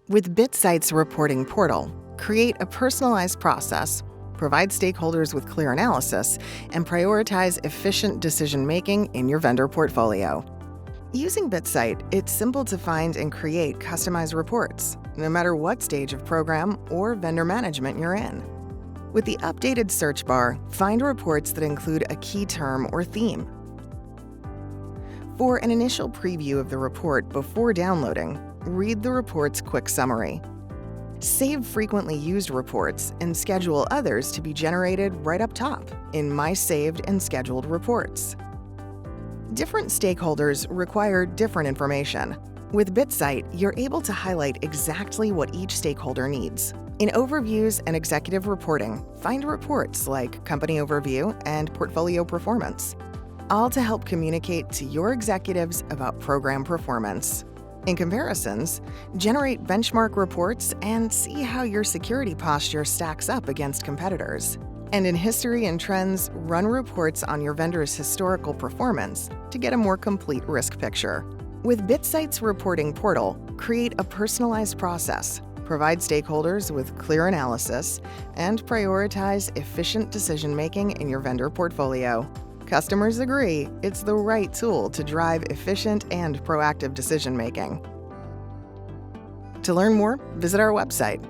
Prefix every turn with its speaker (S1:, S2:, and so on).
S1: With BITSIGHT'S reporting portal, create a personalized process, provide stakeholders with clear analysis, and prioritize efficient decision-making in your vendor portfolio. Using BITSIGHT, it's simple to find and create customized reports, no matter what stage of program or vendor management you're in. With the updated search bar, find reports that include a key term or theme. For an initial preview of the report before downloading, read the report's quick summary. Save frequently used reports and schedule others to be generated right up top in My Saved and Scheduled Reports. Different stakeholders require different information. With BITSIGHT, you're able to highlight exactly what each stakeholder needs. In Overviews and Executive Reporting, find reports like Company Overview and Portfolio Performance, all to help communicate to your executives about program performance. In comparisons, generate benchmark reports and see how your security posture stacks up against competitors. And in History and Trends, run reports on your vendor's historical performance to get a more complete risk picture. With BITSIGHT'S reporting portal, create a personalized process, provide stakeholders with clear analysis, and prioritize efficient decision-making in your vendor portfolio. Customers agree it's the right tool to drive efficient and proactive decision-making. To learn more, visit our website